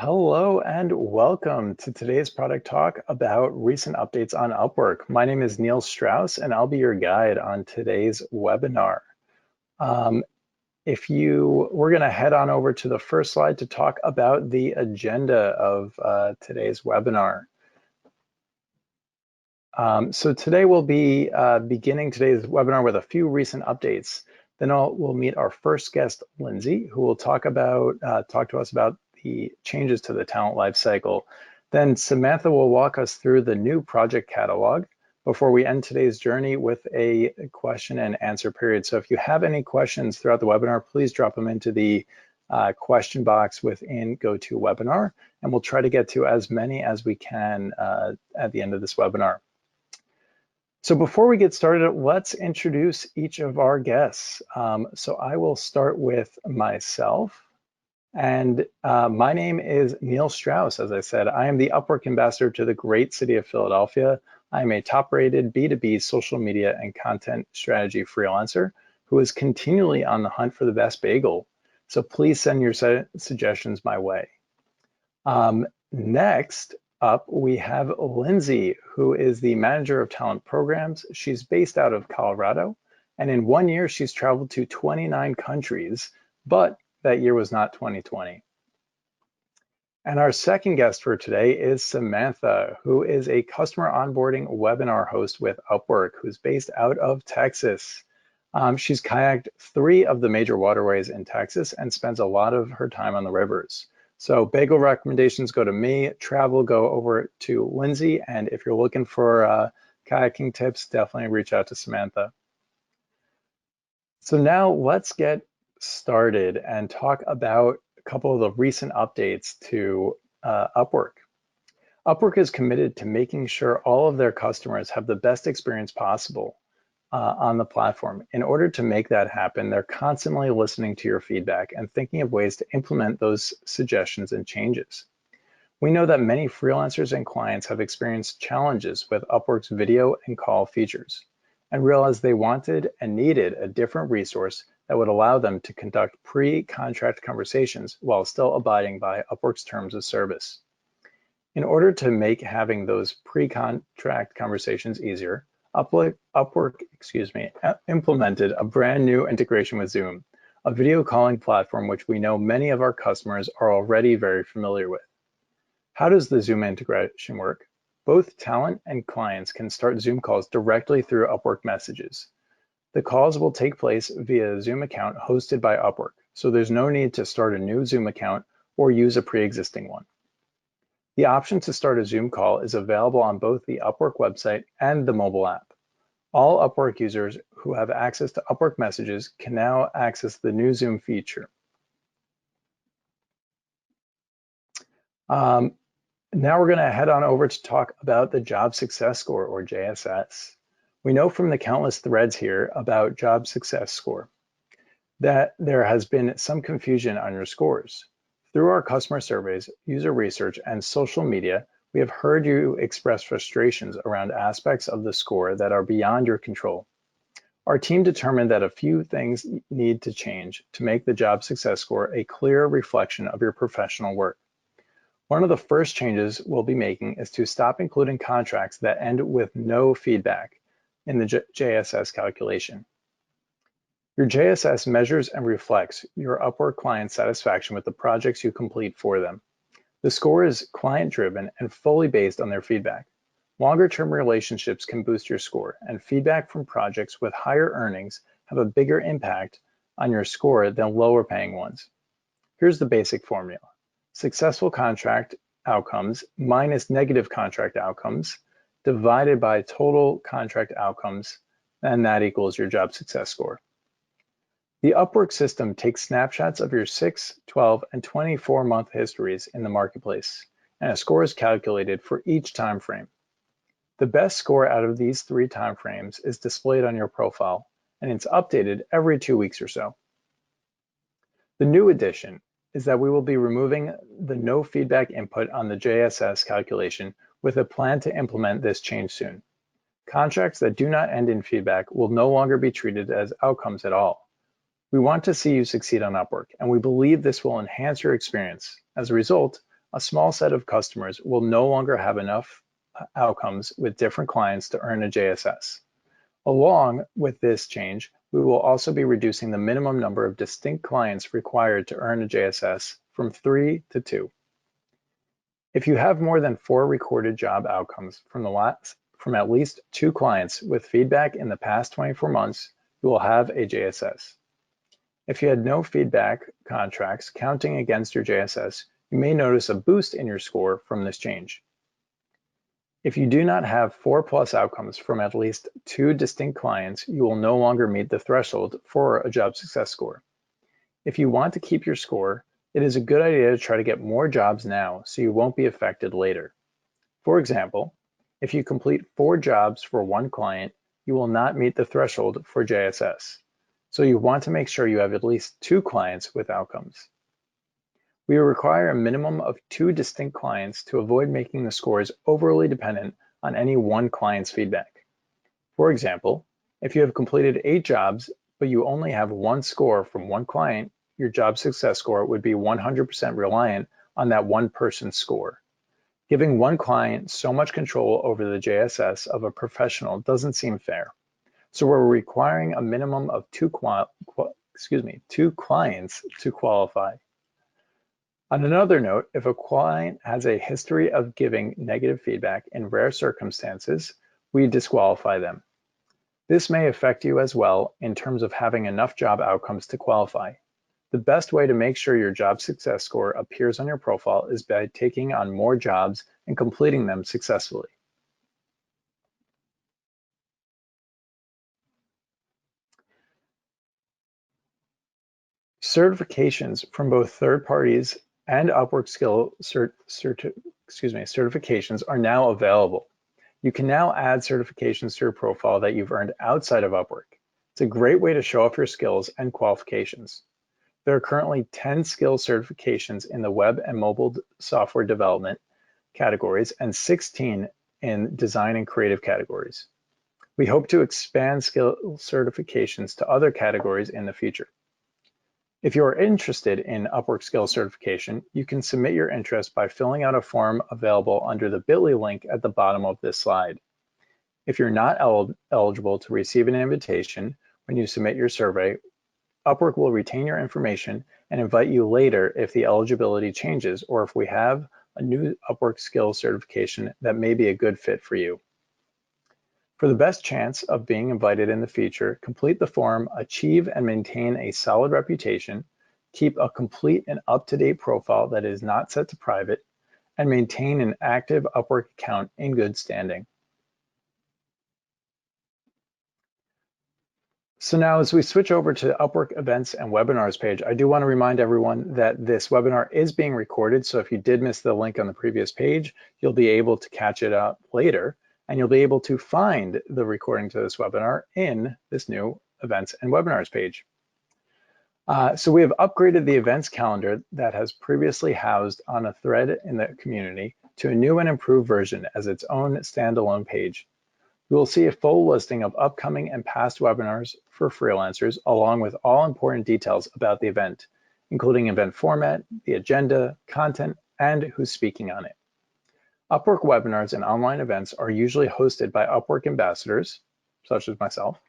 Hello and welcome to today's product talk about recent updates on Upwork. My name is Neal Strauss and I'll be your guide on today's webinar. We're going to head on over to the first slide to talk about the agenda of today's webinar. So today we'll be beginning today's webinar with a few recent updates. Then we'll meet our first guest, Lindsey, who will talk to us about the changes to the talent lifecycle. Then Samantha will walk us through the new project catalog before we end today's journey with a question and answer period. So if you have any questions throughout the webinar, please drop them into the question box within GoToWebinar, and we'll try to get to as many as we can at the end of this webinar. So before we get started, let's introduce each of our guests. So I will start with myself. And my name is Neal Strauss. As I said, I am the Upwork Ambassador to the great city of Philadelphia. I am a top-rated B2B social media and content strategy freelancer who is continually on the hunt for the best bagel. So please send your suggestions my way. Next up, we have Lindsey, who is the Manager of Talent Programs. She's based out of Colorado, and in 1 year, she's traveled to 29 countries, but that year was not 2020. And our second guest for today is Samantha, who is a customer onboarding webinar host with Upwork, who's based out of Texas. She's kayaked 3 of the major waterways in Texas and spends a lot of her time on the rivers. So bagel recommendations go to me, travel go over to Lindsey, and if you're looking for kayaking tips, definitely reach out to Samantha. So now let's get started and talk about a couple of the recent updates to Upwork. Upwork is committed to making sure all of their customers have the best experience possible on the platform. In order to make that happen, they're constantly listening to your feedback and thinking of ways to implement those suggestions and changes. We know that many freelancers and clients have experienced challenges with Upwork's video and call features and realized they wanted and needed a different resource that would allow them to conduct pre-contract conversations while still abiding by Upwork's terms of service. In order to make having those pre-contract conversations easier, Upwork implemented a brand new integration with Zoom, a video calling platform which we know many of our customers are already very familiar with. How does the Zoom integration work? Both talent and clients can start Zoom calls directly through Upwork messages. The calls will take place via a Zoom account hosted by Upwork, so there's no need to start a new Zoom account or use a pre-existing one. The option to start a Zoom call is available on both the Upwork website and the mobile app. All Upwork users who have access to Upwork messages can now access the new Zoom feature. Now we're going to head on over to talk about the Job Success Score, or JSS. We know from the countless threads here about Job Success Score that there has been some confusion on your scores. Through our customer surveys, user research, and social media, we have heard you express frustrations around aspects of the score that are beyond your control. Our team determined that a few things need to change to make the Job Success Score a clear reflection of your professional work. One of the first changes we'll be making is to stop including contracts that end with no feedback in the JSS calculation. Your JSS measures and reflects your Upwork client satisfaction with the projects you complete for them. The score is client-driven and fully based on their feedback. Longer-term relationships can boost your score, and feedback from projects with higher earnings have a bigger impact on your score than lower-paying ones. Here's the basic formula. Successful contract outcomes minus negative contract outcomes divided by total contract outcomes, and that equals your Job Success Score. The Upwork system takes snapshots of your 6, 12, and 24-month histories in the marketplace, and a score is calculated for each time frame. The best score out of these 3 time frames is displayed on your profile, and it's updated every 2 weeks or so. The new addition is that we will be removing the no feedback input on the JSS calculation with a plan to implement this change soon. Contracts that do not end in feedback will no longer be treated as outcomes at all. We want to see you succeed on Upwork, and we believe this will enhance your experience. As a result, a small set of customers will no longer have enough outcomes with different clients to earn a JSS. Along with this change, we will also be reducing the minimum number of distinct clients required to earn a JSS from 3 to 2. If you have more than 4 recorded job outcomes from at least 2 clients with feedback in the past 24 months, you will have a JSS. If you had no feedback contracts counting against your JSS, you may notice a boost in your score from this change. If you do not have 4+ outcomes from at least 2 distinct clients, you will no longer meet the threshold for a job success score. If you want to keep your score, it is a good idea to try to get more jobs now so you won't be affected later. For example, if you complete 4 jobs for 1 client, you will not meet the threshold for JSS. So you want to make sure you have at least 2 clients with outcomes. We require a minimum of 2 distinct clients to avoid making the scores overly dependent on any one client's feedback. For example, if you have completed 8 jobs, but you only have 1 score from 1 client, your job success score would be 100% reliant on that one person's score. Giving one client so much control over the JSS of a professional doesn't seem fair. So we're requiring a minimum of 2 clients to qualify. On another note, if a client has a history of giving negative feedback in rare circumstances, we disqualify them. This may affect you as well in terms of having enough job outcomes to qualify. The best way to make sure your job success score appears on your profile is by taking on more jobs and completing them successfully. Certifications from both third parties and Upwork skill certifications are now available. You can now add certifications to your profile that you've earned outside of Upwork. It's a great way to show off your skills and qualifications. There are currently 10 skill certifications in the web and mobile software development categories and 16 in design and creative categories. We hope to expand skill certifications to other categories in the future. If you are interested in Upwork skill certification, you can submit your interest by filling out a form available under the bit.ly link at the bottom of this slide. If you're not eligible to receive an invitation when you submit your survey, Upwork will retain your information and invite you later if the eligibility changes or if we have a new Upwork skill certification that may be a good fit for you. For the best chance of being invited in the future, complete the form, achieve and maintain a solid reputation, keep a complete and up-to-date profile that is not set to private, and maintain an active Upwork account in good standing. So now as we switch over to Upwork events and webinars page, I do want to remind everyone that this webinar is being recorded. So if you did miss the link on the previous page, you'll be able to catch it up later. And you'll be able to find the recording to this webinar in this new events and webinars page. So we have upgraded the events calendar that has previously housed on a thread in the community to a new and improved version as its own standalone page. You will see a full listing of upcoming and past webinars for freelancers, along with all important details about the event, including event format, the agenda, content, and who's speaking on it. Upwork webinars and online events are usually hosted by Upwork ambassadors, such as myself,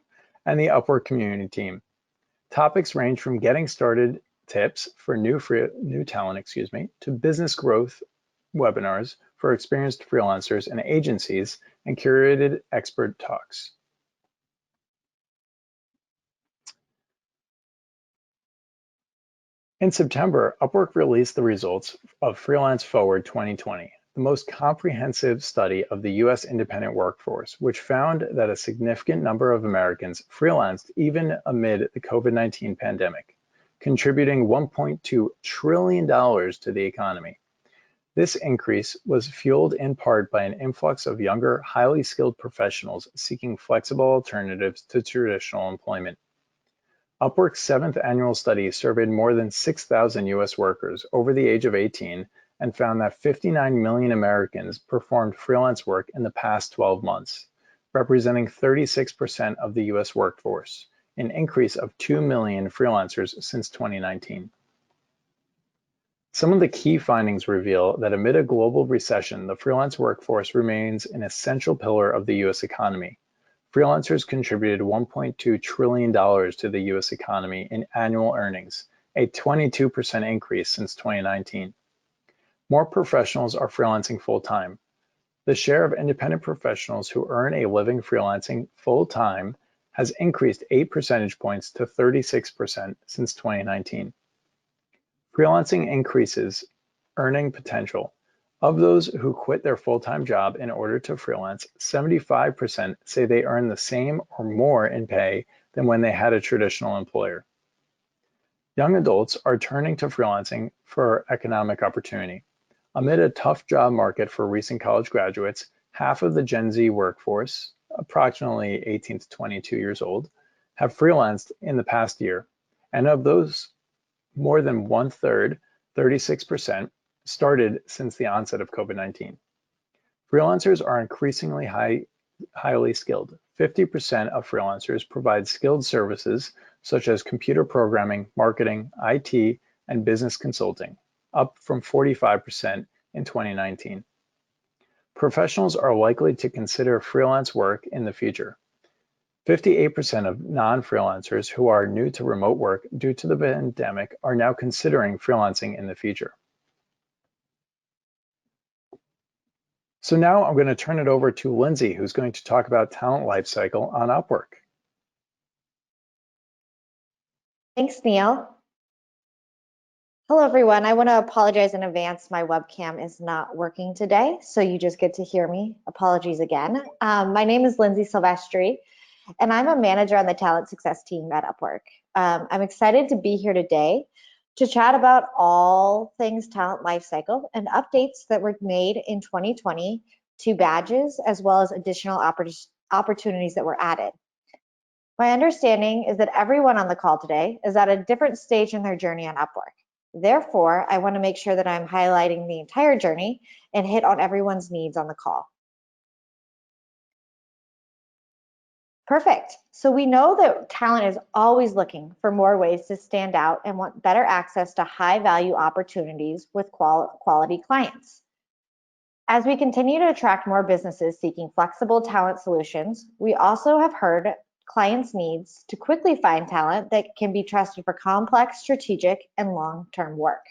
and the Upwork community team. Topics range from getting started tips for new talent, to business growth webinars for experienced freelancers and agencies, and curated expert talks. In September, Upwork released the results of Freelance Forward 2020. The most comprehensive study of the U.S. independent workforce, which found that a significant number of Americans freelanced even amid the COVID-19 pandemic, contributing $1.2 trillion to the economy. This increase was fueled in part by an influx of younger, highly skilled professionals seeking flexible alternatives to traditional employment. Upwork's 7th annual study surveyed more than 6,000 U.S. workers over the age of 18 and found that 59 million Americans performed freelance work in the past 12 months, representing 36% of the US workforce, an increase of 2 million freelancers since 2019. Some of the key findings reveal that amid a global recession, the freelance workforce remains an essential pillar of the U.S. economy. Freelancers contributed $1.2 trillion to the U.S. economy in annual earnings, a 22% increase since 2019. More professionals are freelancing full-time. The share of independent professionals who earn a living freelancing full-time has increased 8 percentage points to 36% since 2019. Freelancing increases earning potential. Of those who quit their full-time job in order to freelance, 75% say they earn the same or more in pay than when they had a traditional employer. Young adults are turning to freelancing for economic opportunity. Amid a tough job market for recent college graduates, half of the Gen Z workforce, approximately 18 to 22 years old, have freelanced in the past year. And of those, more than one-third, 36%, started since the onset of COVID-19. Freelancers are increasingly highly skilled. 50% of freelancers provide skilled services such as computer programming, marketing, IT, and business consulting, up from 45% in 2019. Professionals are likely to consider freelance work in the future. 58% of non-freelancers who are new to remote work due to the pandemic are now considering freelancing in the future. So now I'm going to turn it over to Lindsey, who's going to talk about talent lifecycle on Upwork. Thanks, Neal. Hello, everyone. I want to apologize in advance. My webcam is not working today, so you just get to hear me. Apologies again. My name is Lindsey Silvestri, and I'm a manager on the talent success team at Upwork. I'm excited to be here today to chat about all things talent lifecycle and updates that were made in 2020 to badges, as well as additional opportunities that were added. My understanding is that everyone on the call today is at a different stage in their journey on Upwork. Therefore, I want to make sure that I'm highlighting the entire journey and hit on everyone's needs on the call. Perfect. So we know that talent is always looking for more ways to stand out and want better access to high value opportunities with quality clients. As we continue to attract more businesses seeking flexible talent solutions, we also have heard clients' needs to quickly find talent that can be trusted for complex, strategic, and long-term work.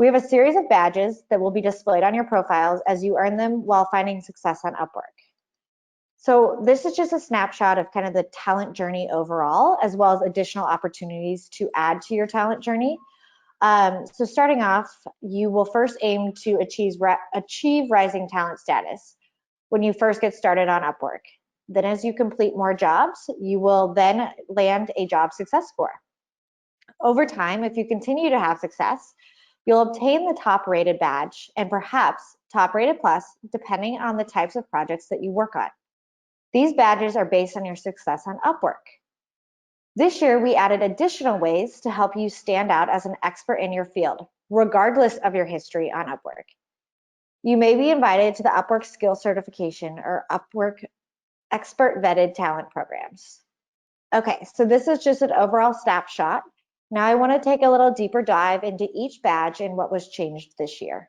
We have a series of badges that will be displayed on your profiles as you earn them while finding success on Upwork. So this is just a snapshot of kind of the talent journey overall, as well as additional opportunities to add to your talent journey. So starting off, you will first aim to achieve rising talent status when you first get started on Upwork. Then as you complete more jobs, you will then land a job success score. Over time, if you continue to have success, you'll obtain the top rated badge and perhaps top rated plus, depending on the types of projects that you work on. These badges are based on your success on Upwork. This year, we added additional ways to help you stand out as an expert in your field, regardless of your history on Upwork. You may be invited to the Upwork Skill Certification or Upwork Expert Vetted Talent Programs. Okay, so this is just an overall snapshot. Now I want to take a little deeper dive into each badge and what was changed this year.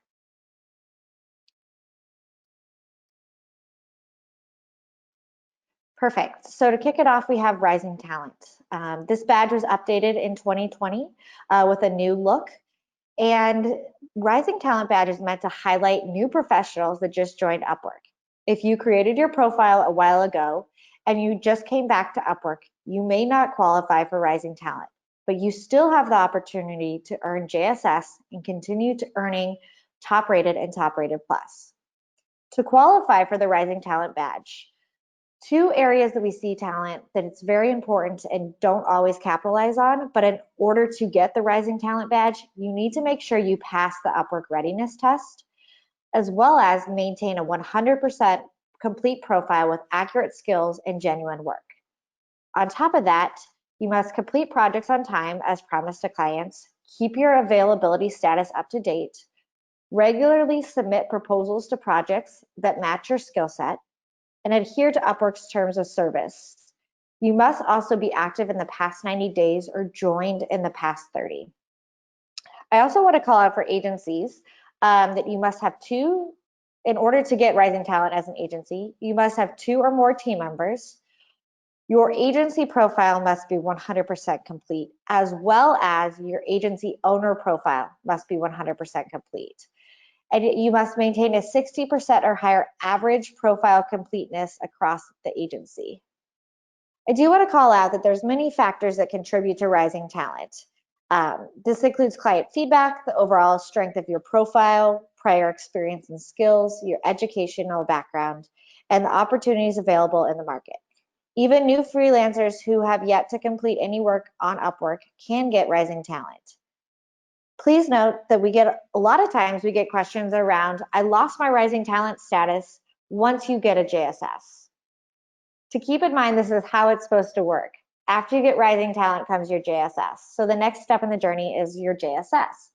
Perfect. So to kick it off, we have Rising Talent. This badge was updated in 2020 with a new look. And Rising Talent badge is meant to highlight new professionals that just joined Upwork. If you created your profile a while ago and you just came back to Upwork, you may not qualify for Rising Talent, but you still have the opportunity to earn JSS and continue to earning top rated and top rated plus. To qualify for the Rising Talent badge, two areas that we see talent that it's very important and don't always capitalize on, but in order to get the Rising Talent badge, you need to make sure you pass the Upwork readiness test, as well as maintain a 100% complete profile with accurate skills and genuine work. On top of that, you must complete projects on time as promised to clients, keep your availability status up to date, regularly submit proposals to projects that match your skill set, and adhere to Upwork's terms of service. You must also be active in the past 90 days or joined in the past 30. I also want to call out for agencies that you must have two, in order to get Rising Talent as an agency, you must have 2 or more team members. Your agency profile must be 100% complete, as well as your agency owner profile must be 100% complete. And you must maintain a 60% or higher average profile completeness across the agency. I do want to call out that there's many factors that contribute to Rising Talent. This includes client feedback, the overall strength of your profile, prior experience and skills, your educational background, and the opportunities available in the market. Even new freelancers who have yet to complete any work on Upwork can get Rising Talent. Please note that a lot of times we get questions around, I lost my Rising Talent status once you get a JSS. To keep in mind, this is how it's supposed to work. After you get Rising Talent comes your JSS. So the next step in the journey is your JSS.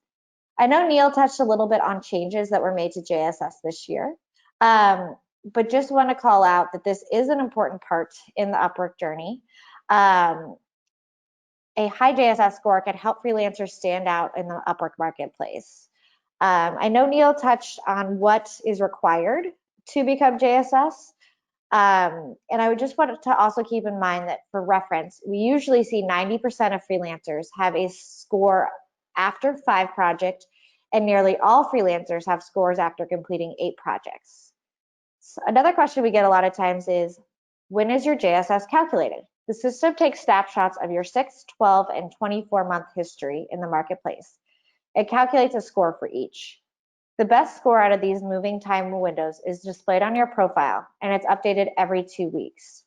I know Neal touched a little bit on changes that were made to JSS this year, but just want to call out that this is an important part in the Upwork journey. A high JSS score can help freelancers stand out in the Upwork marketplace. I know Neal touched on what is required to become JSS. And I would just want to also keep in mind that for reference, we usually see 90% of freelancers have a score after 5 projects, and nearly all freelancers have scores after completing 8 projects. So another question we get a lot of times is, when is your JSS calculated? The system takes snapshots of your 6, 12, and 24-month history in the marketplace. It calculates a score for each. The best score out of these moving time windows is displayed on your profile, and it's updated every 2 weeks.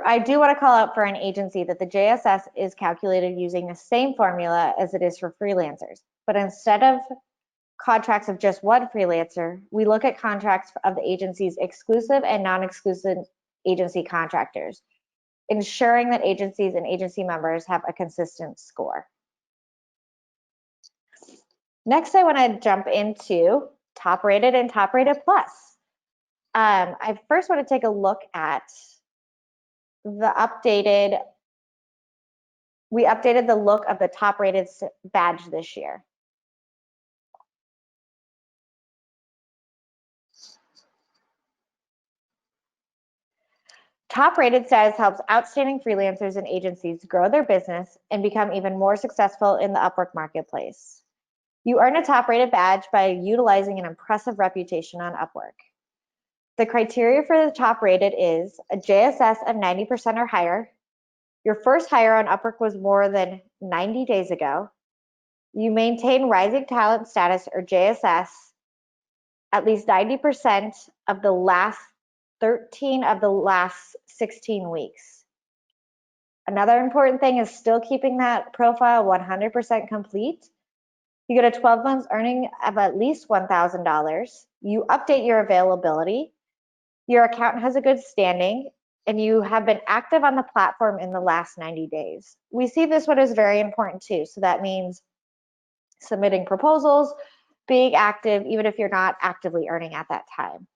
I do want to call out for an agency that the JSS is calculated using the same formula as it is for freelancers, but instead of contracts of just one freelancer, we look at contracts of the agency's exclusive and non-exclusive agency contractors, ensuring that agencies and agency members have a consistent score. Next, I want to jump into Top Rated and Top Rated Plus. I first want to take a look at the we updated the look of the Top Rated badge this year. Top Rated status helps outstanding freelancers and agencies grow their business and become even more successful in the Upwork marketplace. You earn a Top Rated badge by utilizing an impressive reputation on Upwork. The criteria for the Top Rated is a JSS of 90% or higher. Your first hire on Upwork was more than 90 days ago. You maintain Rising Talent status or JSS at least 90% of the last 13 of the last 16 weeks. Another important thing is still keeping that profile 100% complete. You get a 12 months earning of at least $1,000. You update your availability. Your account has a good standing, and you have been active on the platform in the last 90 days. We see this one as very important too. So that means submitting proposals, being active, even if you're not actively earning at that time.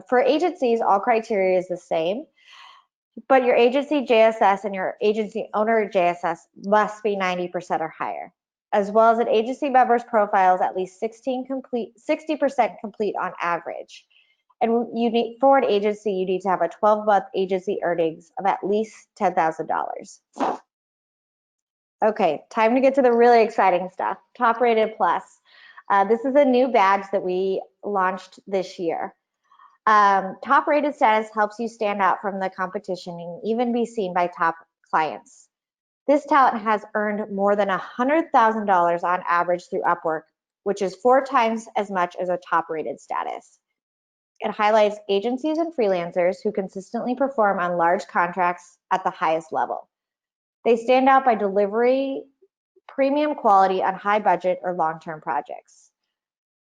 For agencies, all criteria is the same, but your agency JSS and your agency owner JSS must be 90% or higher, as well as an agency member's profile is at least 60% complete on average. And for an agency, you need to have a 12-month agency earnings of at least $10,000. Okay, time to get to the really exciting stuff. Top Rated Plus. This is a new badge that we launched this year. Top Rated status helps you stand out from the competition and even be seen by top clients. This talent has earned more than $100,000 on average through Upwork, which is 4 times as much as a Top Rated status. It highlights agencies and freelancers who consistently perform on large contracts at the highest level. They stand out by delivery, premium quality on high budget or long-term projects.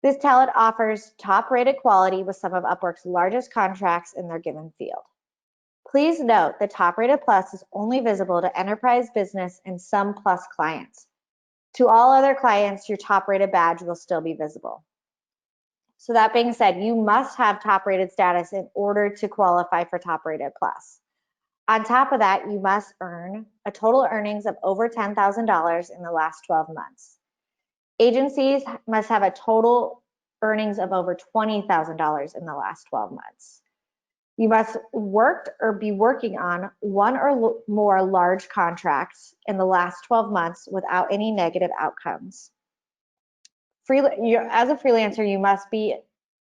This talent offers top-rated quality with some of Upwork's largest contracts in their given field. Please note that Top Rated Plus is only visible to enterprise, business, and some Plus clients. To all other clients, your Top Rated badge will still be visible. So that being said, you must have Top Rated status in order to qualify for Top Rated Plus. On top of that, you must earn a total earnings of over $10,000 in the last 12 months. Agencies must have a total earnings of over $20,000 in the last 12 months. You must work or be working on one or more large contracts in the last 12 months without any negative outcomes. As a freelancer, you must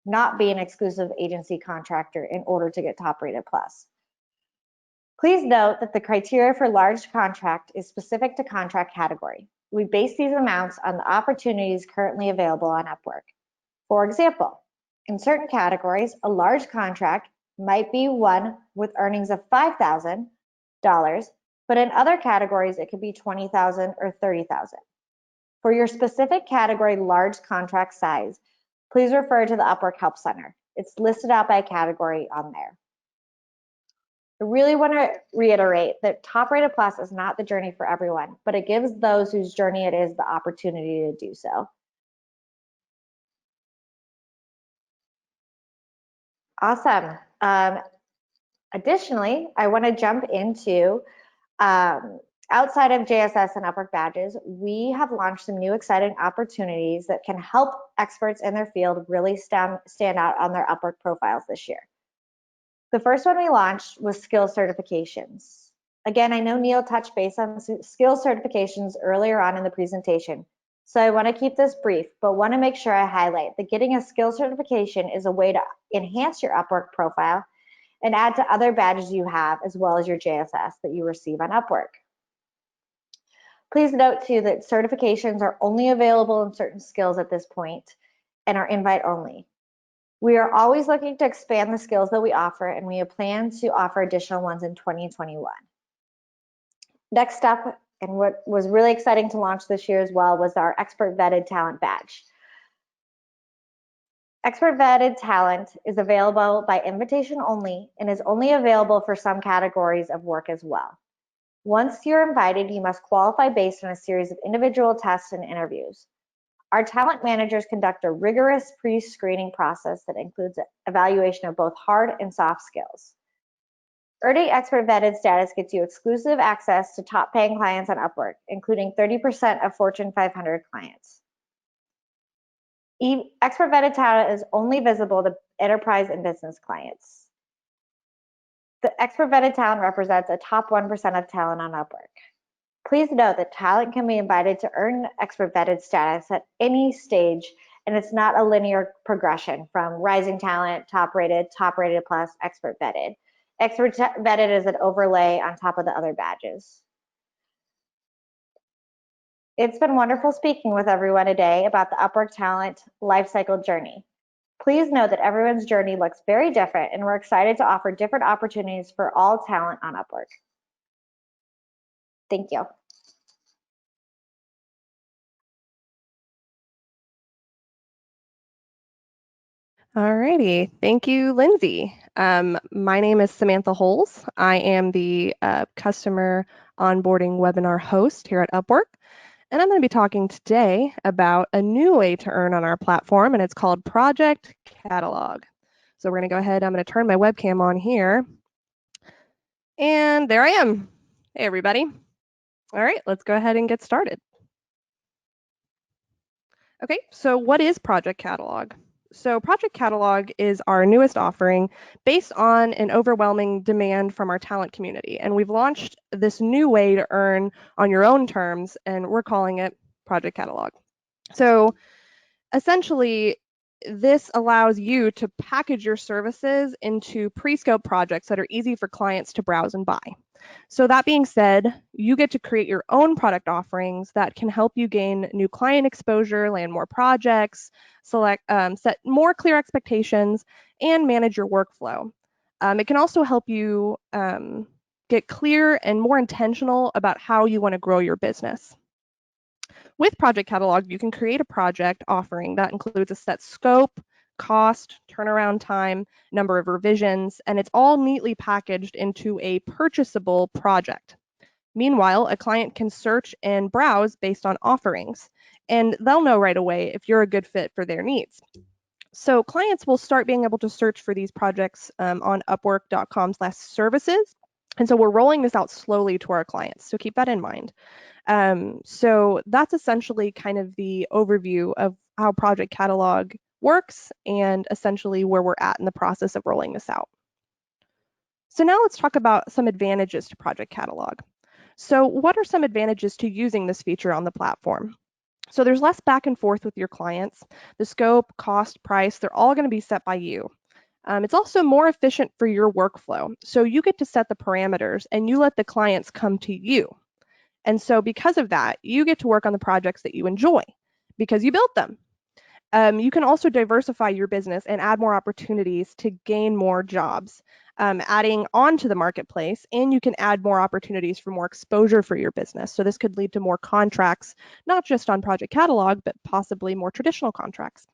not be an exclusive agency contractor in order to get Top Rated Plus. Please note that the criteria for large contract is specific to contract category. We base these amounts on the opportunities currently available on Upwork. For example, in certain categories, a large contract might be one with earnings of $5,000, but in other categories, it could be $20,000 or $30,000. For your specific category large contract size, please refer to the Upwork Help Center. It's listed out by category on there. I really want to reiterate that Top Rated Plus is not the journey for everyone, but it gives those whose journey it is the opportunity to do so. Awesome. Additionally, I want to jump into outside of JSS and Upwork badges, we have launched some new exciting opportunities that can help experts in their field really stand out on their Upwork profiles this year. The first one we launched was skill certifications. Again, I know Neal touched base on skill certifications earlier on in the presentation, so I want to keep this brief, but want to make sure I highlight that getting a skill certification is a way to enhance your Upwork profile and add to other badges you have, as well as your JSS that you receive on Upwork. Please note too that certifications are only available in certain skills at this point and are invite only. We are always looking to expand the skills that we offer, and we have planned to offer additional ones in 2021. Next up, and what was really exciting to launch this year as well, was our Expert Vetted Talent Badge. Expert Vetted Talent is available by invitation only and is only available for some categories of work as well. Once you're invited, you must qualify based on a series of individual tests and interviews. Our talent managers conduct a rigorous pre-screening process that includes evaluation of both hard and soft skills. Earning Expert Vetted status gets you exclusive access to top paying clients on Upwork, including 30% of Fortune 500 clients. Expert Vetted Talent is only visible to enterprise and business clients. The Expert Vetted Talent represents a top 1% of talent on Upwork. Please note that talent can be invited to earn Expert Vetted status at any stage, and it's not a linear progression from rising talent, top rated plus, Expert Vetted. Expert Vetted is an overlay on top of the other badges. It's been wonderful speaking with everyone today about the Upwork Talent Lifecycle journey. Please know that everyone's journey looks very different, and we're excited to offer different opportunities for all talent on Upwork. Thank you. All righty, thank you, Lindsey. My name is Samantha Huls. I am the Customer Onboarding Webinar Host here at Upwork, and I'm going to be talking today about a new way to earn on our platform, and it's called Project Catalog. So we're going to go ahead, I'm going to turn my webcam on here, and there I am. Hey, everybody. All right, let's go ahead and get started. Okay, so what is Project Catalog? So Project Catalog is our newest offering based on an overwhelming demand from our talent community. And we've launched this new way to earn on your own terms, and we're calling it Project Catalog. So essentially, this allows you to package your services into pre-scoped projects that are easy for clients to browse and buy. So that being said, you get to create your own product offerings that can help you gain new client exposure, land more projects, set more clear expectations, and manage your workflow. It can also help you get clear and more intentional about how you want to grow your business. With Project Catalog, you can create a project offering that includes a set scope, cost, turnaround time, number of revisions, and it's all neatly packaged into a purchasable project. Meanwhile, a client can search and browse based on offerings, and they'll know right away if you're a good fit for their needs. So clients will start being able to search for these projects on upwork.com/services, And so we're rolling this out slowly to our clients, so keep that in mind. So that's essentially kind of the overview of how Project Catalog works and essentially where we're at in the process of rolling this out. So now let's talk about some advantages to Project Catalog. So what are some advantages to using this feature on the platform? So there's less back and forth with your clients. The scope, cost, price, they're all going to be set by you. It's also more efficient for your workflow. So you get to set the parameters and you let the clients come to you. And so because of that, you get to work on the projects that you enjoy because you built them. You can also diversify your business and add more opportunities to gain more jobs, adding on to the marketplace, and you can add more opportunities for more exposure for your business. So this could lead to more contracts, not just on Project Catalog, but possibly more traditional contracts.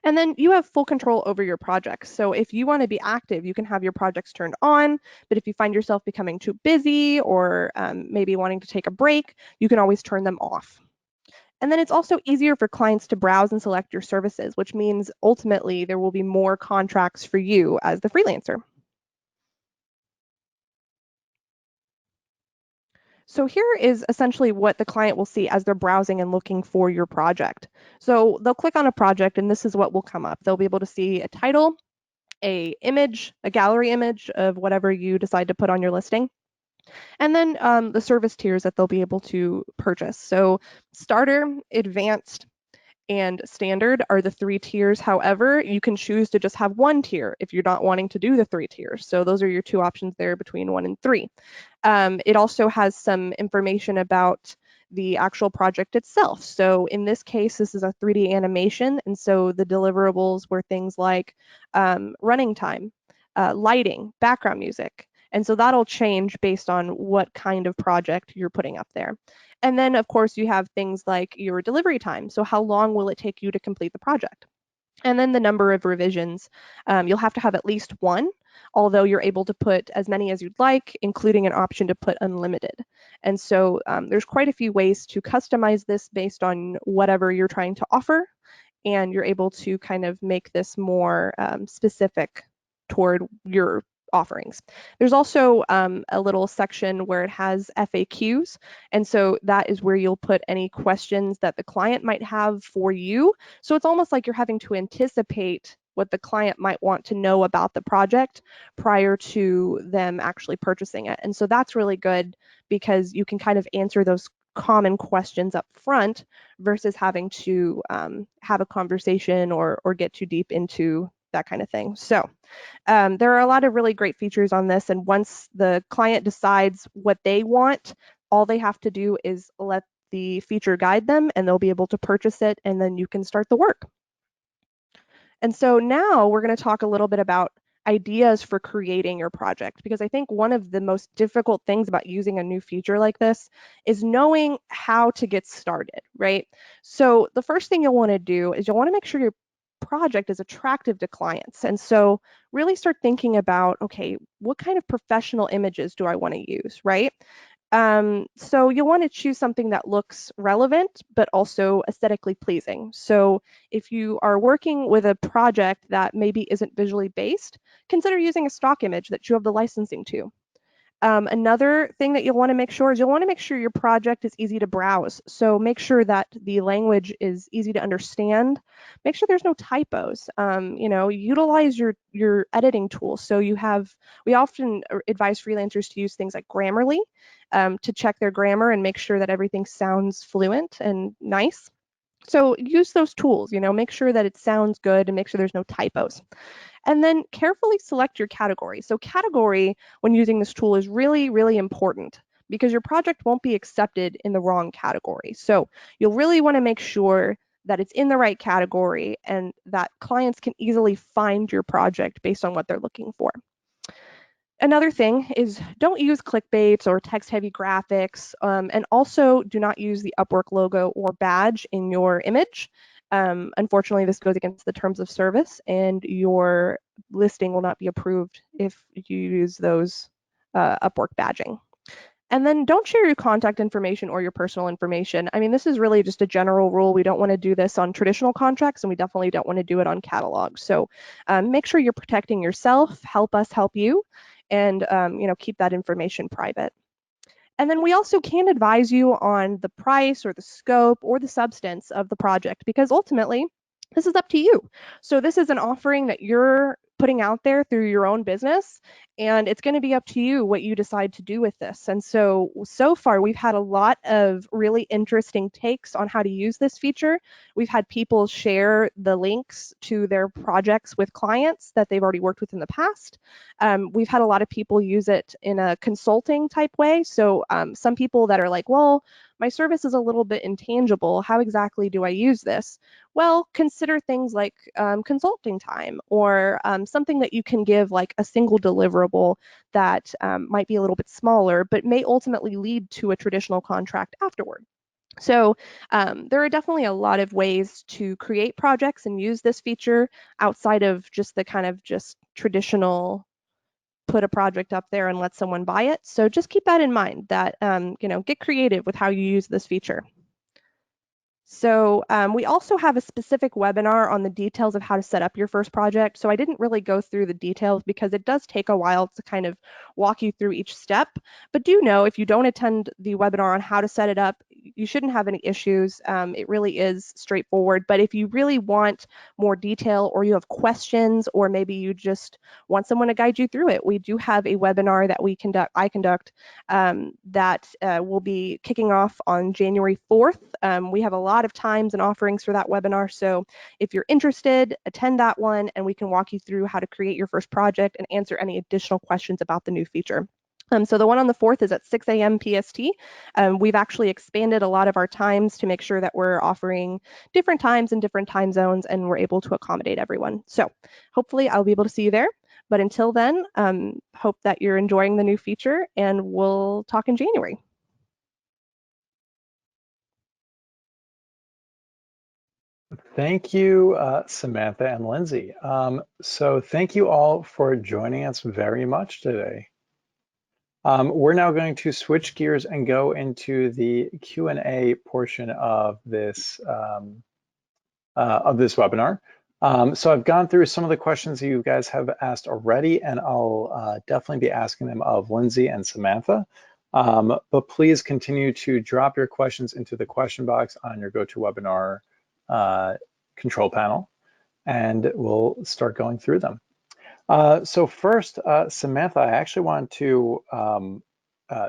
And then you have full control over your projects. So if you want to be active, you can have your projects turned on, but if you find yourself becoming too busy or maybe wanting to take a break, you can always turn them off. And then it's also easier for clients to browse and select your services, which means ultimately there will be more contracts for you as the freelancer. So here is essentially what the client will see as they're browsing and looking for your project. So they'll click on a project and this is what will come up. They'll be able to see a title, a image, a gallery image of whatever you decide to put on your listing, and then the service tiers that they'll be able to purchase. So starter, advanced, and standard are the 3 tiers. However, you can choose to just have 1 tier if you're not wanting to do the 3 tiers. So those are your 2 options there between 1 and 3. It also has some information about the actual project itself. So in this case, this is a 3D animation. And so the deliverables were things like running time, lighting, background music. And so that'll change based on what kind of project you're putting up there. And then, of course, you have things like your delivery time. So how long will it take you to complete the project? And then the number of revisions. You'll have to have at least 1, although you're able to put as many as you'd like, including an option to put unlimited. And so there's quite a few ways to customize this based on whatever you're trying to offer. And you're able to kind of make this more specific toward your offerings. There's also a little section where it has FAQs, and so that is where you'll put any questions that the client might have for you. So it's almost like you're having to anticipate what the client might want to know about the project prior to them actually purchasing it. And so that's really good because you can kind of answer those common questions up front versus having to have a conversation or get too deep into that kind of thing. So there are a lot of really great features on this, and once the client decides what they want, all they have to do is let the feature guide them and they'll be able to purchase it, and then you can start the work. And so now we're going to talk a little bit about ideas for creating your project, because I think one of the most difficult things about using a new feature like this is knowing how to get started, right? So the first thing you'll want to do is you'll want to make sure your project is attractive to clients. And so really start thinking about, okay, what kind of professional images do I want to use, right? So you'll want to choose something that looks relevant, but also aesthetically pleasing. So if you are working with a project that maybe isn't visually based, consider using a stock image that you have the licensing to. Another thing that you'll want to make sure is you'll want to make sure your project is easy to browse. So make sure that the language is easy to understand. Make sure there's no typos. Utilize your editing tools. So we often advise freelancers to use things like Grammarly to check their grammar and make sure that everything sounds fluent and nice. So use those tools, make sure that it sounds good and make sure there's no typos. And then carefully select your category. So category, when using this tool, is really, really important because your project won't be accepted in the wrong category. So you'll really want to make sure that it's in the right category and that clients can easily find your project based on what they're looking for. Another thing is don't use clickbaits or text-heavy graphics, and also do not use the Upwork logo or badge in your image. Unfortunately, this goes against the terms of service, and your listing will not be approved if you use those Upwork badging. And then don't share your contact information or your personal information. I mean, this is really just a general rule. We don't want to do this on traditional contracts, and we definitely don't want to do it on catalogs. So make sure you're protecting yourself. Help us help you. and keep that information private. And then we also can advise you on the price or the scope or the substance of the project, because ultimately this is up to you. So this is an offering that you're putting out there through your own business, and it's going to be up to you what you decide to do with this. And so far we've had a lot of really interesting takes on how to use this feature. We've had people share the links to their projects with clients that they've already worked with in the past. We've had a lot of people use it in a consulting type way. So some people that are like, well, my service is a little bit intangible. How exactly do I use this? Well, consider things like consulting time, or something that you can give like a single deliverable that might be a little bit smaller, but may ultimately lead to a traditional contract afterward. So there are definitely a lot of ways to create projects and use this feature outside of just the kind of just traditional put a project up there and let someone buy it. So just keep that in mind, that get creative with how you use this feature. So we also have a specific webinar on the details of how to set up your first project. So I didn't really go through the details because it does take a while to kind of walk you through each step. But do know, if you don't attend the webinar on how to set it up, you shouldn't have any issues. It really is straightforward. But if you really want more detail, or you have questions, or maybe you just want someone to guide you through it, we do have a webinar that I conduct that will be kicking off on January 4th. We have a lot of times and offerings for that webinar. So if you're interested, attend that one, and we can walk you through how to create your first project and answer any additional questions about the new feature. So the one on the 4th is at 6 a.m. PST. We've actually expanded a lot of our times to make sure that we're offering different times in different time zones, and we're able to accommodate everyone. So hopefully I'll be able to see you there. But until then, hope that you're enjoying the new feature, and we'll talk in January. Thank you, Samantha and Lindsey. So thank you all for joining us very much today. We're now going to switch gears and go into the Q&A portion of this webinar. So I've gone through some of the questions that you guys have asked already, and I'll definitely be asking them of Lindsey and Samantha. But please continue to drop your questions into the question box on your GoToWebinar control panel, and we'll start going through them. So first, Samantha, I actually want to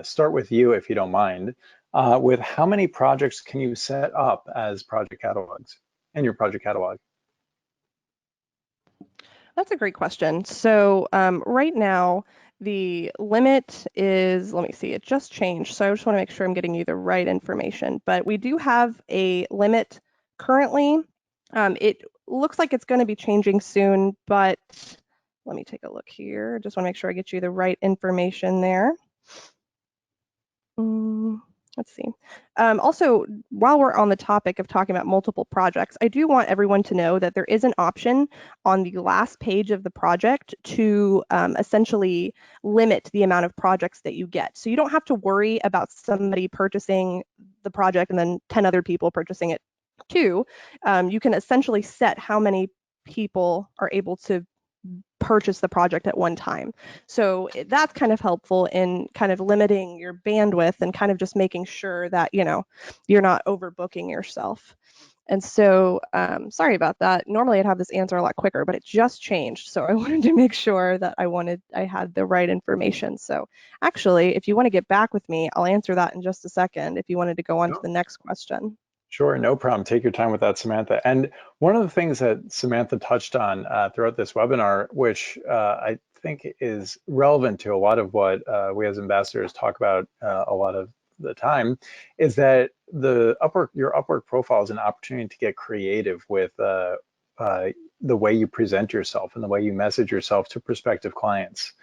start with you, if you don't mind, with how many projects can you set up as project catalogs in your project catalog? That's a great question. So right now, the limit is, let me see, it just changed. So I just want to make sure I'm getting you the right information. But we do have a limit currently. It looks like it's going to be changing soon, but let me take a look here. Just want to make sure I get you the right information there. Let's see. Also, while we're on the topic of talking about multiple projects, I do want everyone to know that there is an option on the last page of the project to essentially limit the amount of projects that you get. So you don't have to worry about somebody purchasing the project and then 10 other people purchasing it too. You can essentially set how many people are able to purchase the project at one time. So that's kind of helpful in kind of limiting your bandwidth and kind of just making sure that, you're not overbooking yourself. And so, sorry about that. Normally I'd have this answer a lot quicker, but it just changed. So I wanted to make sure that I had the right information. So actually, if you want to get back with me, I'll answer that in just a second if you wanted to go on to the next question. Sure, no problem. Take your time with that, Samantha. And one of the things that Samantha touched on throughout this webinar, which I think is relevant to a lot of what we as ambassadors talk about a lot of the time, is that your Upwork profile is an opportunity to get creative with the way you present yourself and the way you message yourself to prospective clients.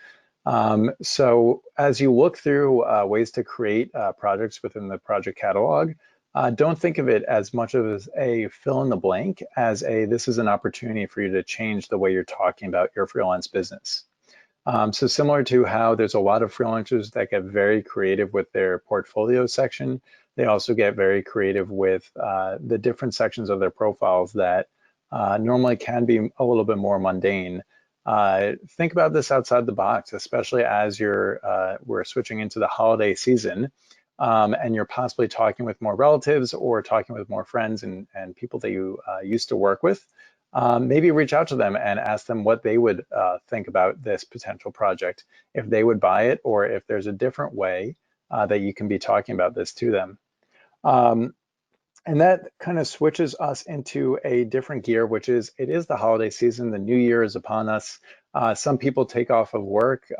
So as you look through ways to create projects within the project catalog, don't think of it as much of a fill in the blank as this is an opportunity for you to change the way you're talking about your freelance business. So similar to how there's a lot of freelancers that get very creative with their portfolio section, they also get very creative with the different sections of their profiles that normally can be a little bit more mundane. think about this outside the box, especially as we're switching into the holiday season, and you're possibly talking with more relatives or talking with more friends and people that you used to work with. Maybe reach out to them and ask them what they would think about this potential project, if they would buy it, or if there's a different way that you can be talking about this to them. And that kind of switches us into a different gear, which is it is the holiday season. The new year is upon us. Some people take off of work.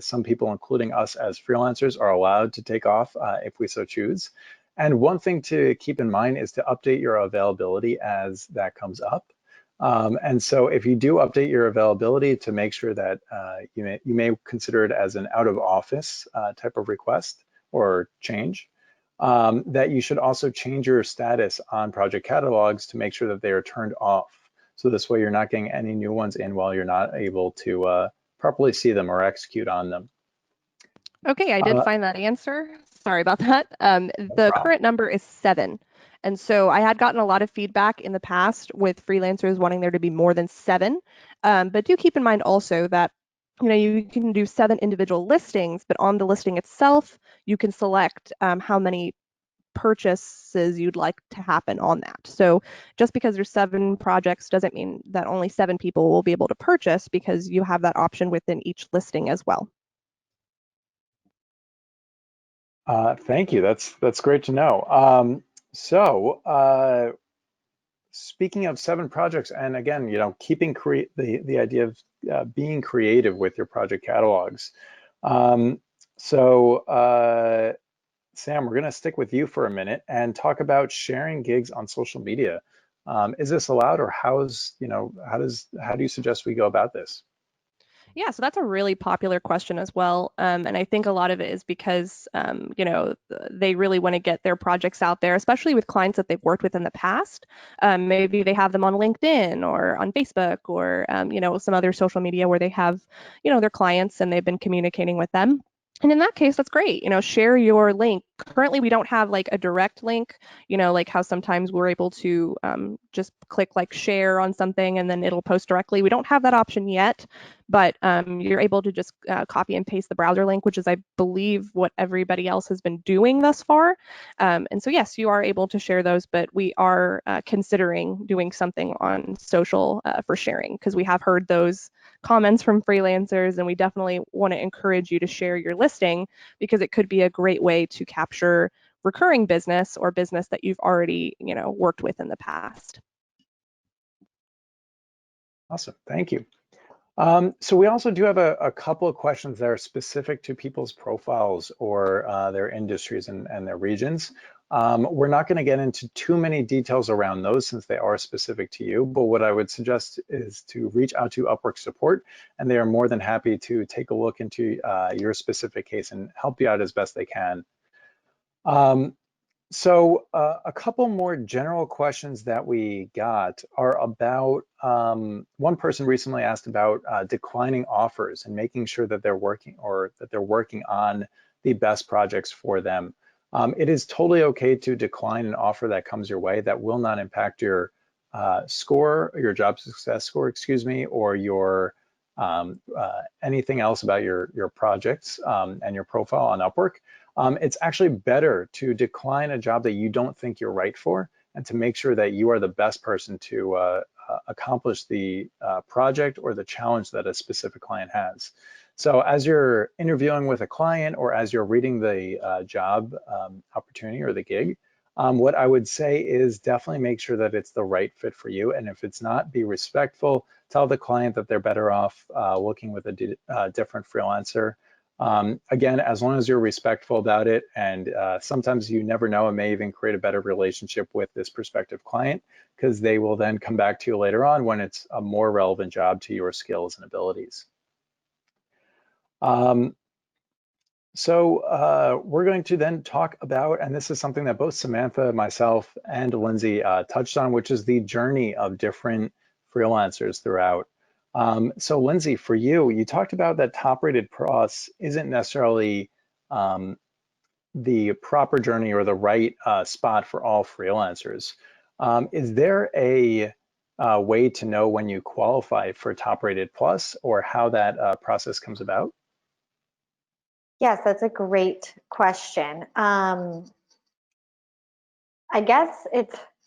Some people, including us as freelancers, are allowed to take off if we so choose. And one thing to keep in mind is to update your availability as that comes up. And so if you do update your availability to make sure that you may consider it as an out of office type of request or change, that you should also change your status on project catalogs to make sure that they are turned off. So this way you're not getting any new ones in while you're not able to properly see them or execute on them. Okay, I did find that answer. Sorry about that. The current number is 7. And so I had gotten a lot of feedback in the past with freelancers wanting there to be more than 7. But do keep in mind also that you can do 7 individual listings, but on the listing itself, you can select how many purchases you'd like to happen on that. So just because there's 7 projects doesn't mean that only 7 people will be able to purchase, because you have that option within each listing as well. Thank you. That's great to know. Speaking of 7 projects, and again, keeping the idea of being creative with your project catalogs. Sam, we're going to stick with you for a minute and talk about sharing gigs on social media. Is this allowed, or how do you suggest we go about this? Yeah, so that's a really popular question as well. And I think a lot of it is because, they really want to get their projects out there, especially with clients that they've worked with in the past. Maybe they have them on LinkedIn or on Facebook or, some other social media where they have, their clients and they've been communicating with them. And in that case, that's great. Share your link. Currently, we don't have like a direct link, like how sometimes we're able to just click like share on something and then it'll post directly. We don't have that option yet, but you're able to just copy and paste the browser link, which is, I believe, what everybody else has been doing thus far. And so, yes, you are able to share those, but we are considering doing something on social for sharing, because we have heard those comments from freelancers, and we definitely want to encourage you to share your listing, because it could be a great way to capture recurring business or business that you've already worked with in the past. Awesome, thank you. So we also do have a couple of questions that are specific to people's profiles or their industries and their regions. We're not going to get into too many details around those since they are specific to you, but what I would suggest is to reach out to Upwork support, and they are more than happy to take a look into your specific case and help you out as best they can. A couple more general questions that we got are about, one person recently asked about declining offers and making sure that they're working on the best projects for them. It is totally okay to decline an offer that comes your way that will not impact your score, your job success score, excuse me, or your anything else about your projects and your profile on Upwork. It's actually better to decline a job that you don't think you're right for, and to make sure that you are the best person to accomplish the project or the challenge that a specific client has. So as you're interviewing with a client or as you're reading the job opportunity or the gig, what I would say is definitely make sure that it's the right fit for you. And if it's not, be respectful. Tell the client that they're better off working with a different freelancer. Again, as long as you're respectful about it, and sometimes you never know, it may even create a better relationship with this prospective client, because they will then come back to you later on when it's a more relevant job to your skills and abilities. We're going to then talk about, and this is something that both Samantha, myself, and Lindsey touched on, which is the journey of different freelancers throughout. So Lindsey, for you, you talked about that top-rated pros isn't necessarily the proper journey or the right spot for all freelancers. Is there a way to know when you qualify for Top Rated Plus or how that process comes about? Yes, that's a great question. I guess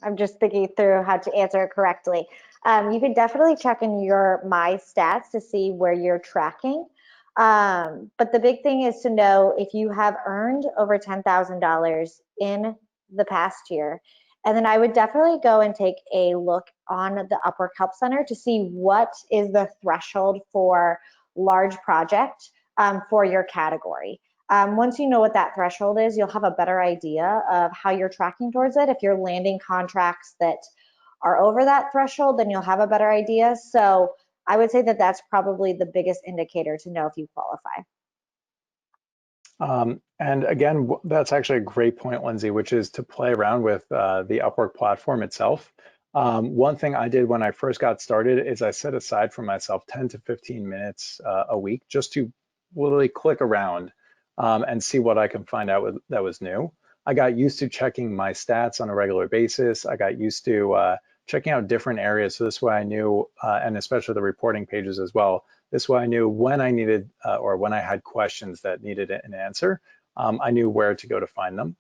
I'm just thinking through how to answer it correctly. You can definitely check in your My Stats to see where you're tracking. But the big thing is to know if you have earned over $10,000 in the past year. And then I would definitely go and take a look on the Upwork Help Center to see what is the threshold for large project for your category. Once you know what that threshold is, you'll have a better idea of how you're tracking towards it. If you're landing contracts that are over that threshold, then you'll have a better idea. So I would say that that's probably the biggest indicator to know if you qualify. And again, that's actually a great point, Lindsey, which is to play around with the Upwork platform itself. One thing I did when I first got started is I set aside for myself 10 to 15 minutes a week just to literally click around and see what I can find out that was new. I got used to checking my stats on a regular basis. I got used to checking out different areas. So this way I knew, and especially the reporting pages as well, this way I knew when I needed or when I had questions that needed an answer, I knew where to go to find them.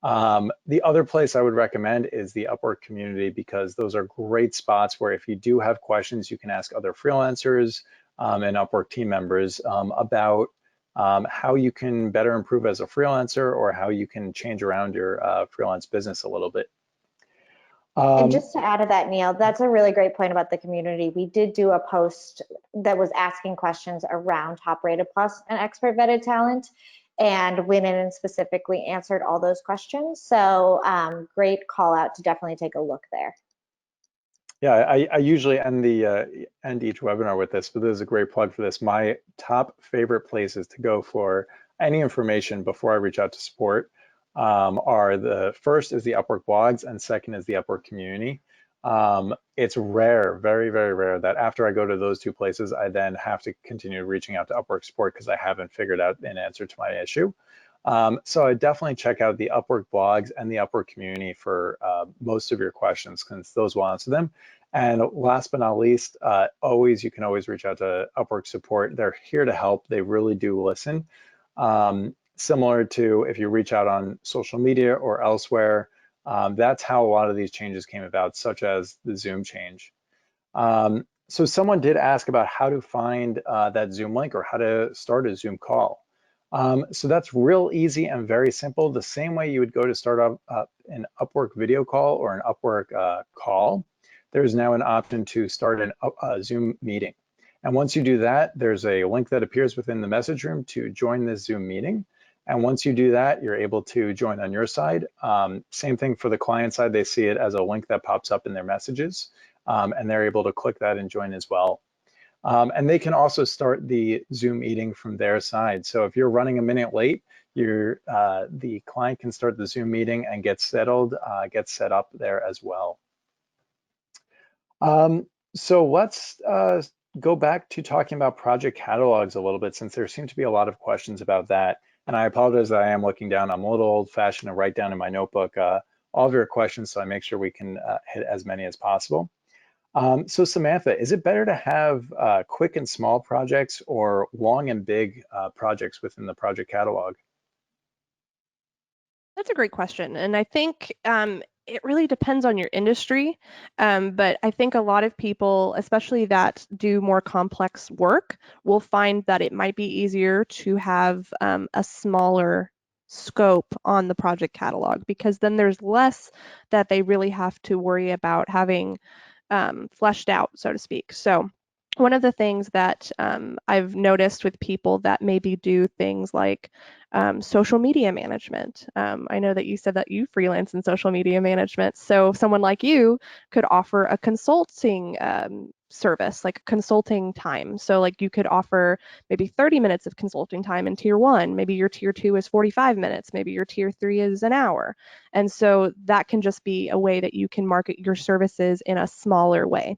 The other place I would recommend is the Upwork community, because those are great spots where if you do have questions, you can ask other freelancers and Upwork team members about how you can better improve as a freelancer or how you can change around your freelance business a little bit. And just to add to that, Neal, that's a really great point about the community. We did do a post that was asking questions around Top Rated Plus and expert vetted talent, and went in and specifically answered all those questions. So great call out to definitely take a look there. Yeah, I usually end each webinar with this, but this is a great plug for this. My top favorite places to go for any information before I reach out to support are the first is the Upwork blogs and second is the Upwork community. It's rare, very, very rare that after I go to those two places, I then have to continue reaching out to Upwork support because I haven't figured out an answer to my issue. So I definitely check out the Upwork blogs and the Upwork community for most of your questions, since those will answer them. And last but not least, you can always reach out to Upwork support. They're here to help. They really do listen. Similar to if you reach out on social media or elsewhere, that's how a lot of these changes came about, such as the Zoom change. So someone did ask about how to find that Zoom link or how to start a Zoom call. So that's real easy and very simple. The same way you would go to start up an Upwork video call or an Upwork call, there's now an option to start a Zoom meeting. And once you do that, there's a link that appears within the message room to join this Zoom meeting. And once you do that, you're able to join on your side. Same thing for the client side. They see it as a link that pops up in their messages, and they're able to click that and join as well. And they can also start the Zoom meeting from their side. So if you're running a minute late, the client can start the Zoom meeting and get settled, get set up there as well. So let's go back to talking about project catalogs a little bit, since there seem to be a lot of questions about that. And I apologize that I am looking down. I'm a little old-fashioned to write down in my notebook all of your questions, so I make sure we can hit as many as possible. So Samantha, is it better to have quick and small projects or long and big projects within the project catalog? That's a great question. And I think it really depends on your industry. But I think a lot of people, especially that do more complex work, will find that it might be easier to have a smaller scope on the project catalog, because then there's less that they really have to worry about having fleshed out, so to speak. So one of the things that I've noticed with people that maybe do things like social media management. I know that you said that you freelance in social media management. So someone like you could offer a consulting service, like consulting time. So like you could offer maybe 30 minutes of consulting time in tier 1. Maybe your tier 2 is 45 minutes. Maybe your tier 3 is an hour. And so that can just be a way that you can market your services in a smaller way.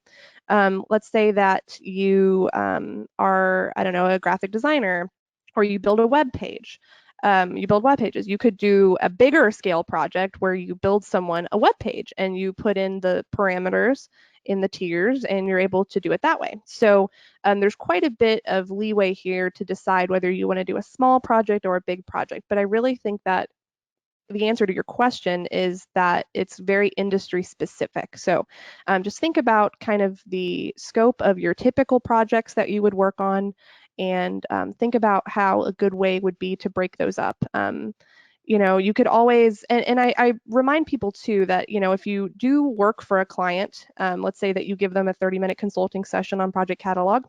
Let's say that you are, I don't know, a graphic designer, or you build a web page. You build web pages. You could do a bigger scale project where you build someone a web page and you put in the parameters in the tiers, and you're able to do it that way. So there's quite a bit of leeway here to decide whether you want to do a small project or a big project. But I really think that the answer to your question is that it's very industry specific. So just think about kind of the scope of your typical projects that you would work on, and think about how a good way would be to break those up. You know, you could always, and I remind people too that, you know, if you do work for a client, let's say that you give them a 30-minute consulting session on Project Catalog,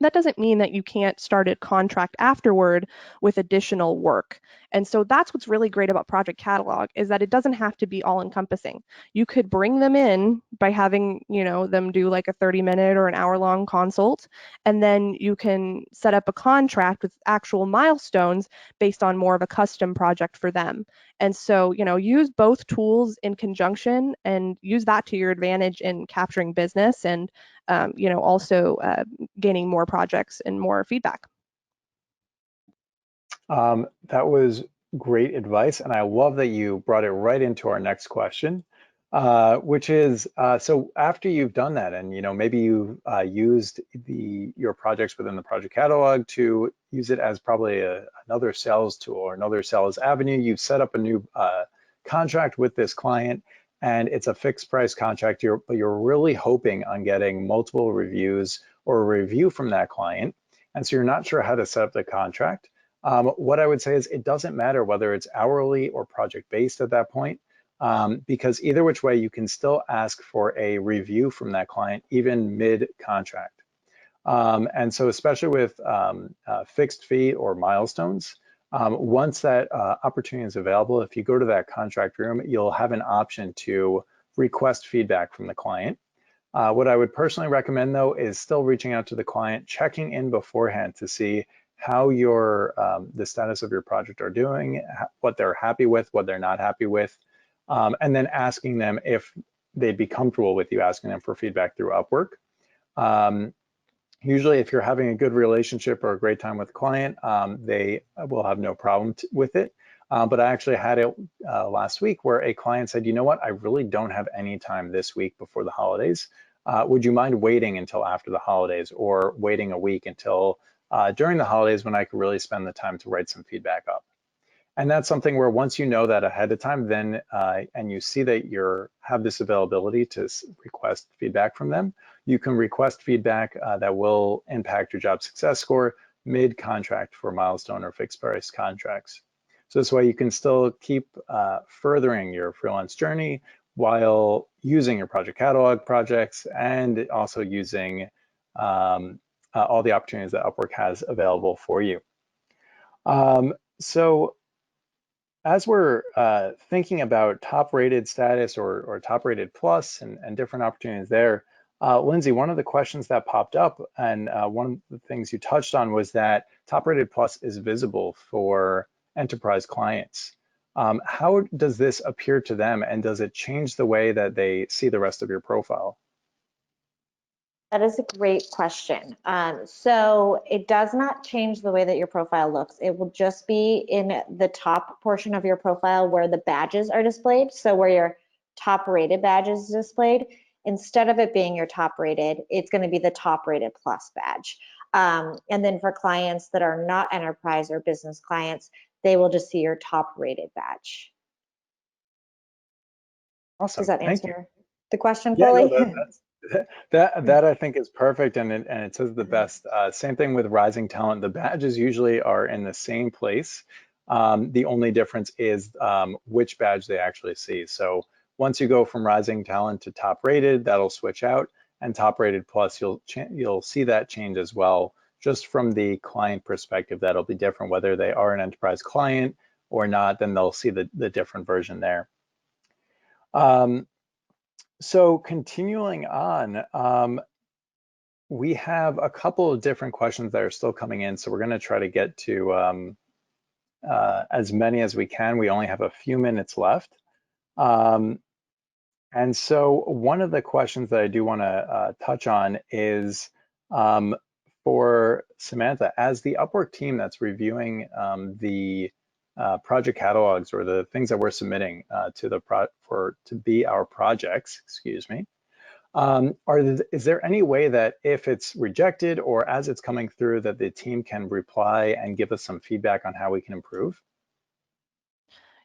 that doesn't mean that you can't start a contract afterward with additional work. And so that's what's really great about Project Catalog, is that it doesn't have to be all encompassing. You could bring them in by having, you know, them do like a 30-minute or an hour-long consult, and then you can set up a contract with actual milestones based on more of a custom project for them. And so, you know, use both tools in conjunction and use that to your advantage in capturing business and, you know, also gaining more projects and more feedback. That was great advice, and I love that you brought it right into our next question, which is, so after you've done that, and you know, maybe you used your projects within the project catalog to use it as probably another sales tool or another sales avenue, you've set up a new contract with this client, and it's a fixed price contract, but you're really hoping on getting multiple reviews or a review from that client, and so you're not sure how to set up the contract. What I would say is it doesn't matter whether it's hourly or project-based at that point, because either which way, you can still ask for a review from that client, even mid-contract. And so especially with fixed fee or milestones, once that opportunity is available, if you go to that contract room, you'll have an option to request feedback from the client. What I would personally recommend, though, is still reaching out to the client, checking in beforehand to see how the status of your project are doing, what they're happy with, what they're not happy with, and then asking them if they'd be comfortable with you asking them for feedback through Upwork. Usually, if you're having a good relationship or a great time with the client, they will have no problem with it. But I actually had it last week where a client said, you know what, I really don't have any time this week before the holidays. Would you mind waiting until after the holidays, or waiting a week until during the holidays when I could really spend the time to write some feedback up? And that's something where once you know that ahead of time, then and you see that you have this availability to request feedback from them, you can request feedback that will impact your job success score mid-contract for milestone or fixed price contracts. So this way you can still keep furthering your freelance journey while using your project catalog projects and also using all the opportunities that Upwork has available for you. So as we're thinking about top-rated status or top-rated plus and different opportunities there, Lindsey, one of the questions that popped up, and one of the things you touched on, was that top-rated plus is visible for enterprise clients. How does this appear to them, and does it change the way that they see the rest of your profile? That is a great question. So it does not change the way that your profile looks. It will just be in the top portion of your profile where the badges are displayed. So where your top rated badge is displayed, instead of it being your top rated, it's going to be the top rated plus badge. And then for clients that are not enterprise or business clients, they will just see your top rated badge. Awesome. Does that Thank you. answer the question fully? Yeah, no, that I think is perfect, and it says the best. Same thing with Rising Talent. The badges usually are in the same place. The only difference is which badge they actually see. So once you go from Rising Talent to top rated, that'll switch out, and top rated plus, you'll see that change as well. Just from the client perspective, that'll be different. Whether they are an enterprise client or not, then they'll see the different version there. So continuing on, we have a couple of different questions that are still coming in, so we're going to try to get to as many as we can. We only have a few minutes left. And so one of the questions that I do want to touch on is for Samantha, as the Upwork team that's reviewing the project catalogs, or the things that we're submitting to be our projects, excuse me. Is there any way that if it's rejected or as it's coming through that the team can reply and give us some feedback on how we can improve?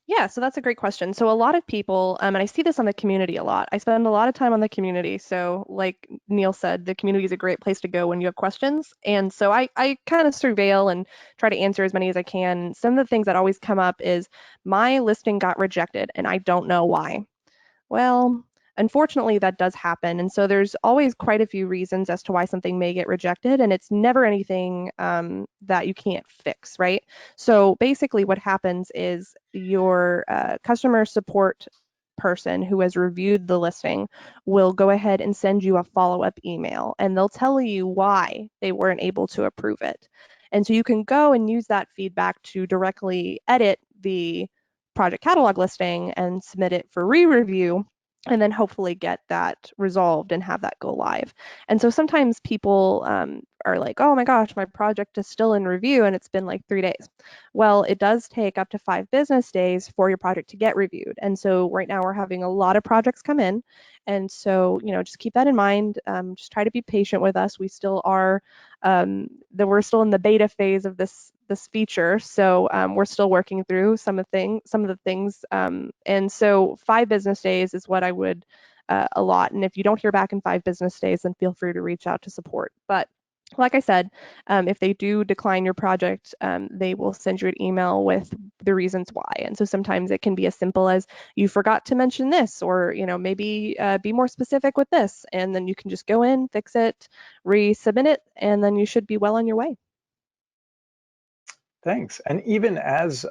Yeah, so that's a great question. So a lot of people, and I see this on the community a lot. I spend a lot of time on the community. So like Neil said, the community is a great place to go when you have questions. And so I kind of surveil and try to answer as many as I can. Some of the things that always come up is my listing got rejected and I don't know why. Well, unfortunately, that does happen. And so there's always quite a few reasons as to why something may get rejected, and it's never anything that you can't fix, right? So basically, what happens is your customer support person who has reviewed the listing will go ahead and send you a follow-up email, and they'll tell you why they weren't able to approve it. And so you can go and use that feedback to directly edit the project catalog listing and submit it for re-review, and then hopefully get that resolved and have that go live. And so sometimes people are like, oh my gosh, my project is still in review and it's been like 3 days. Well, it does take up to 5 business days for your project to get reviewed. And so right now we're having a lot of projects come in. And so, just keep that in mind. Just try to be patient with us. We still are, we're still in the beta phase of this feature, so we're still working through some of the things, and so 5 business days is what I would allot. And if you don't hear back in 5 business days, then feel free to reach out to support. But like I said, if they do decline your project, they will send you an email with the reasons why. And so sometimes it can be as simple as you forgot to mention this, or maybe be more specific with this, and then you can just go in, fix it, resubmit it, and then you should be well on your way. Thanks. And even as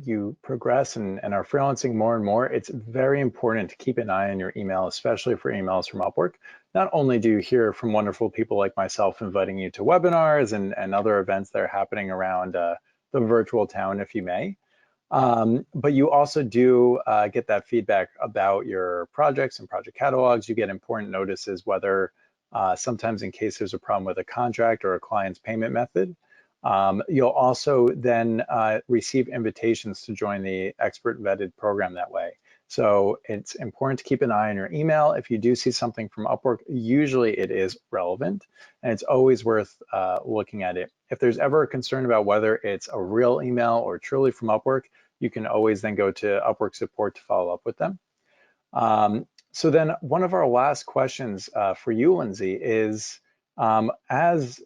you progress and are freelancing more and more, it's very important to keep an eye on your email, especially for emails from Upwork. Not only do you hear from wonderful people like myself inviting you to webinars and other events that are happening around the virtual town, if you may, but you also do get that feedback about your projects and project catalogs. You get important notices, whether sometimes in case there's a problem with a contract or a client's payment method. You'll also then receive invitations to join the expert vetted program that way. So it's important to keep an eye on your email. If you do see something from Upwork, usually it is relevant, and it's always worth looking at it. If there's ever a concern about whether it's a real email or truly from Upwork, you can always then go to Upwork support to follow up with them. So then one of our last questions for you, Lindsey, is as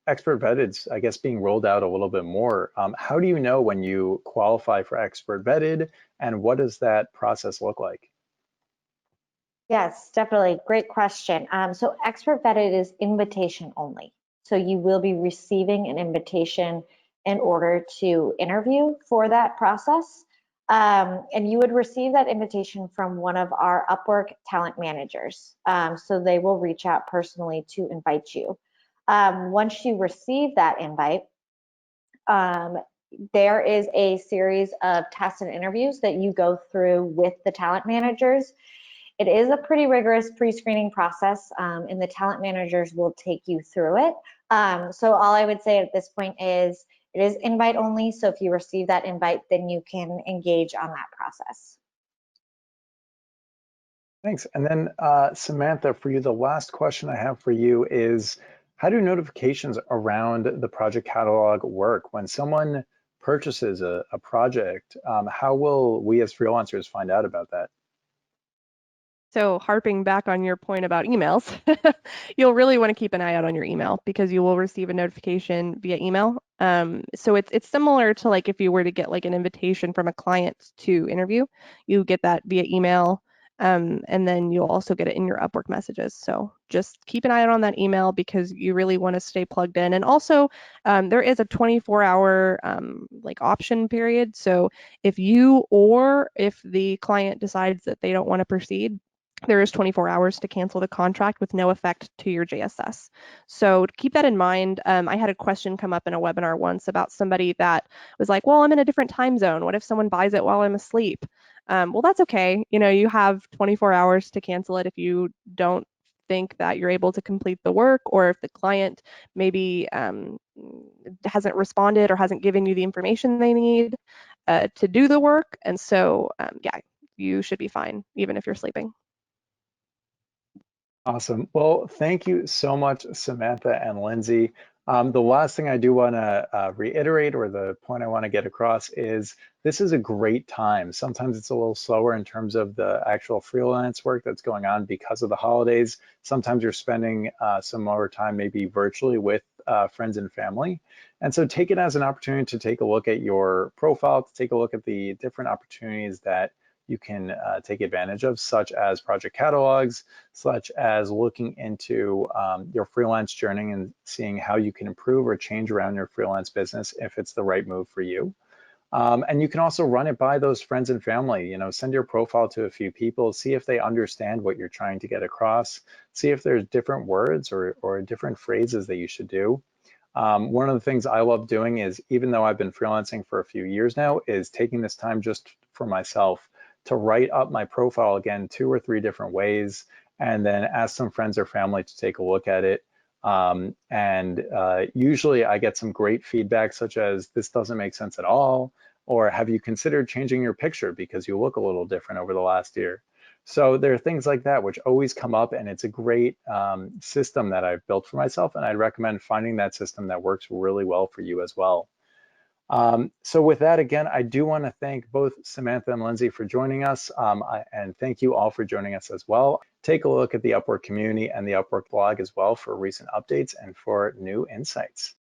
expert vetted's, I guess, being rolled out a little bit more, how do you know when you qualify for expert vetted, and what does that process look like? Yes, definitely. Great question. So expert vetted is invitation only. So you will be receiving an invitation in order to interview for that process. And you would receive that invitation from one of our Upwork talent managers. So they will reach out personally to invite you. Once you receive that invite, there is a series of tests and interviews that you go through with the talent managers. It is a pretty rigorous pre-screening process, and the talent managers will take you through it. So all I would say at this point is it is invite only. So if you receive that invite, then you can engage on that process. Thanks. And then Samantha, for you, the last question I have for you is, how do notifications around the project catalog work? When someone purchases a project, how will we as freelancers find out about that? So harping back on your point about emails, you'll really want to keep an eye out on your email, because you will receive a notification via email. So it's similar to like if you were to get like an invitation from a client to interview, you get that via email, and then you'll also get it in your Upwork messages. So just keep an eye out on that email, because you really want to stay plugged in. And also there is a 24-hour like option period. So if the client decides that they don't want to proceed, there is 24 hours to cancel the contract with no effect to your JSS. So keep that in mind. I had a question come up in a webinar once about somebody that was like, well, I'm in a different time zone. What if someone buys it while I'm asleep? Well, that's okay. You have 24 hours to cancel it if you don't think that you're able to complete the work, or if the client maybe hasn't responded or hasn't given you the information they need to do the work. And so, yeah, you should be fine even if you're sleeping. Awesome. Well, thank you so much, Samantha and Lindsey. The last thing I do want to reiterate, or the point I want to get across, is this is a great time. Sometimes it's a little slower in terms of the actual freelance work that's going on because of the holidays. Sometimes you're spending some more time maybe virtually with friends and family. And so take it as an opportunity to take a look at your profile, to take a look at the different opportunities that you can take advantage of, such as project catalogs, such as looking into your freelance journey and seeing how you can improve or change around your freelance business if it's the right move for you. And you can also run it by those friends and family. You know, send your profile to a few people, see if they understand what you're trying to get across, see if there's different words or different phrases that you should do. One of the things I love doing is, even though I've been freelancing for a few years now, is taking this time just for myself to write up my profile again 2 or 3 different ways, and then ask some friends or family to take a look at it. Usually I get some great feedback, such as, this doesn't make sense at all, or have you considered changing your picture because you look a little different over the last year? So there are things like that which always come up, and it's a great system that I've built for myself, and I'd recommend finding that system that works really well for you as well. So with that, again, I do want to thank both Samantha and Lindsey for joining us, and thank you all for joining us as well. Take a look at the Upwork community and the Upwork blog as well for recent updates and for new insights.